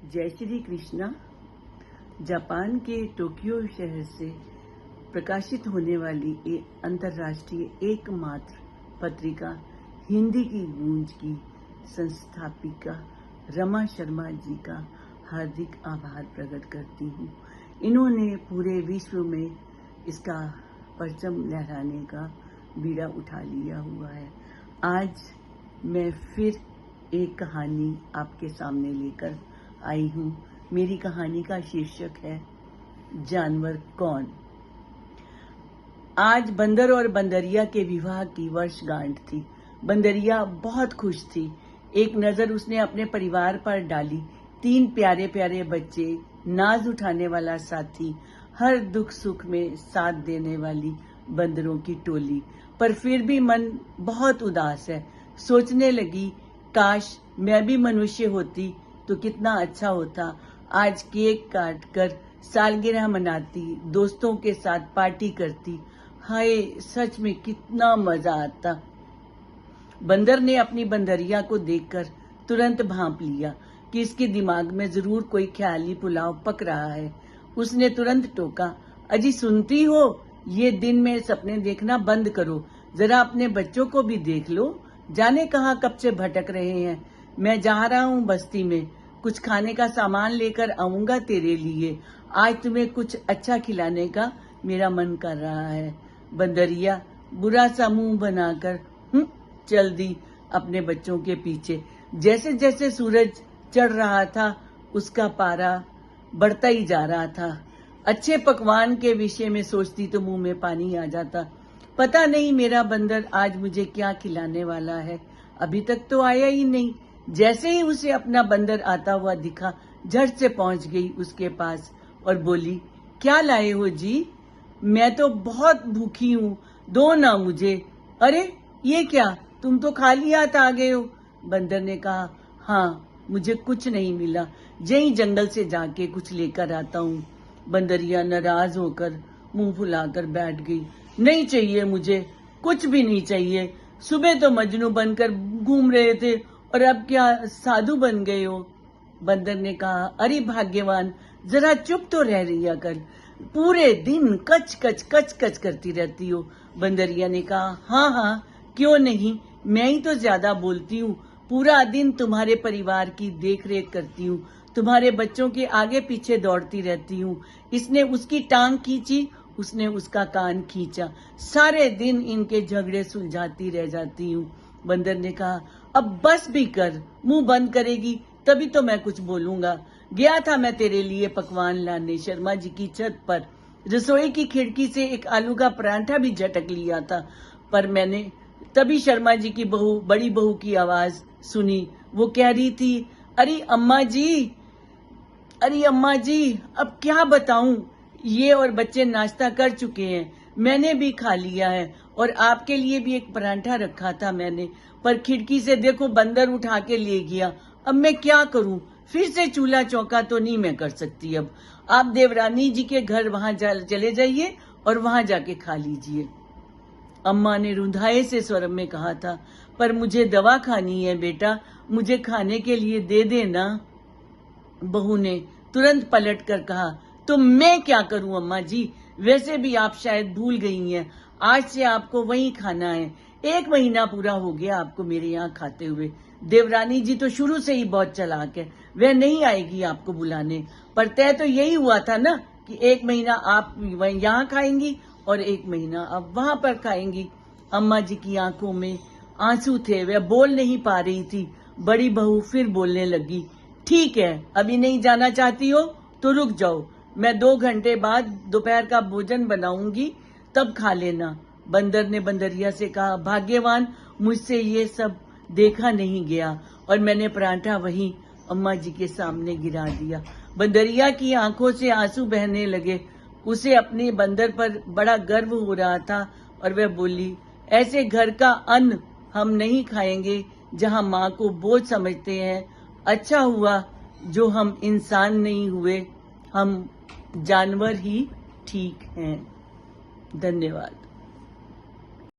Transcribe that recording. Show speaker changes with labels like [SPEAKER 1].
[SPEAKER 1] जय श्री कृष्णा। जापान के टोक्यो शहर से प्रकाशित होने वाली अंतर्राष्ट्रीय एकमात्र पत्रिका हिंदी की गूंज की संस्थापिका रमा शर्मा जी का हार्दिक आभार प्रकट करती हूँ। इन्होंने पूरे विश्व में इसका परचम लहराने का बीड़ा उठा लिया हुआ है। आज मैं फिर एक कहानी आपके सामने लेकर आई हूँ। मेरी कहानी का शीर्षक है जानवर कौन। आज बंदर और बंदरिया के विवाह की वर्षगांठ थी। बंदरिया बहुत खुश थी। एक नजर उसने अपने परिवार पर डाली। 3 प्यारे प्यारे बच्चे, नाज उठाने वाला साथी, हर दुख सुख में साथ देने वाली बंदरों की टोली। पर फिर भी मन बहुत उदास है। सोचने लगी, काश मैं भी मनुष्य होती तो कितना अच्छा होता। आज केक काट कर सालगिरह मनाती, दोस्तों के साथ पार्टी करती। हाय, सच में कितना मजा आता। बंदर ने अपनी बंदरिया को देखकर तुरंत भांप लिया कि इसके दिमाग में जरूर कोई ख्याली पुलाव पक रहा है। उसने तुरंत टोका, अजी सुनती हो, ये दिन में सपने देखना बंद करो, जरा अपने बच्चों को भी देख लो। जाने कहाँ कब से भटक रहे हैं। मैं जा रहा हूँ बस्ती में, कुछ खाने का सामान लेकर आऊंगा तेरे लिए। आज तुम्हें कुछ अच्छा खिलाने का मेरा मन कर रहा है। बंदरिया बुरा सा मुंह बनाकर चल दी अपने बच्चों के पीछे। जैसे जैसे सूरज चढ़ रहा था, उसका पारा बढ़ता ही जा रहा था। अच्छे पकवान के विषय में सोचती तो मुंह में पानी आ जाता। पता नहीं मेरा बंदर आज मुझे क्या खिलाने वाला है। अभी तक तो आया ही नहीं। जैसे ही उसे अपना बंदर आता हुआ दिखा, झट से पहुंच गई उसके पास और बोली, क्या लाए हो जी? मैं तो बहुत भूखी हूँ, दो ना मुझे। अरे ये क्या, तुम तो खाली हाथ आ गए हो। बंदर ने कहा, हाँ मुझे कुछ नहीं मिला, यही जंगल से जाके कुछ लेकर आता हूँ। बंदरिया नाराज होकर मुंह फुलाकर बैठ गई। नहीं चाहिए मुझे, कुछ भी नहीं चाहिए। सुबह तो मजनू बनकर घूम रहे थे और अब क्या साधु बन गए हो। बंदर ने कहा, अरे भाग्यवान, जरा चुप तो रह लिया कर, पूरे दिन कच कच कच कच करती रहती हो। बंदरिया ने कहा, हाँ हाँ क्यों नहीं, मैं ही तो ज्यादा बोलती हूँ। पूरा दिन तुम्हारे परिवार की देख रेख करती हूँ, तुम्हारे बच्चों के आगे पीछे दौड़ती रहती हूँ। इसने उसकी टांग खींची, उसने उसका कान खींचा, सारे दिन इनके झगड़े सुलझाती रह जाती हूँ। बंदर ने कहा, अब बस भी कर, मुंह बंद करेगी तभी तो मैं कुछ बोलूंगा। गया था मैं तेरे लिए पकवान लाने शर्मा जी की छत पर। रसोई की खिड़की से एक आलू का परांठा भी झटक लिया था, पर मैंने तभी शर्मा जी की बहू, बड़ी बहू की आवाज सुनी। वो कह रही थी, अरे अम्मा जी, अरे अम्मा जी, अब क्या बताऊं, ये और बच्चे नाश्ता कर चुके हैं, मैंने भी खा लिया है और आपके लिए भी एक परांठा रखा था मैंने, पर खिड़की से देखो बंदर उठा के ले गया। अब मैं क्या करूं, फिर से चूल्हा चौका तो नहीं मैं कर सकती। अब आप देवरानी जी के घर वहां चले जाइए और वहां जाके खा लीजिए। अम्मा ने रुंधाए से स्वर में कहा था, पर मुझे दवा खानी है बेटा, मुझे खाने के लिए दे देना। बहू ने तुरंत पलट कर कहा, तो मैं क्या करूं अम्मा जी, वैसे भी आप शायद भूल गई हैं, आज से आपको वहीं खाना है। 1 महीना पूरा हो गया आपको मेरे यहाँ खाते हुए। देवरानी जी तो शुरू से ही बहुत चालाक है, वह नहीं आएगी आपको बुलाने। पर तय तो यही हुआ था ना कि 1 महीना आप यहाँ खाएंगी और 1 महीना आप वहां पर खाएंगी। अम्मा जी की आंखों में आंसू थे, वह बोल नहीं पा रही थी। बड़ी बहू फिर बोलने लगी, ठीक है, अभी नहीं जाना चाहती हो तो रुक जाओ, मैं 2 घंटे बाद दोपहर का भोजन बनाऊंगी, तब खा लेना। बंदर ने बंदरिया से कहा, भाग्यवान, मुझसे ये सब देखा नहीं गया और मैंने परांठा वहीं अम्मा जी के सामने गिरा दिया। बंदरिया की आंखों से आंसू बहने लगे। उसे अपने बंदर पर बड़ा गर्व हो रहा था और वह बोली, ऐसे घर का अन्न हम नहीं खाएंगे जहां माँ को बोझ समझते हैं। अच्छा हुआ जो हम इंसान नहीं हुए, हम जानवर ही ठीक हैं। धन्यवाद।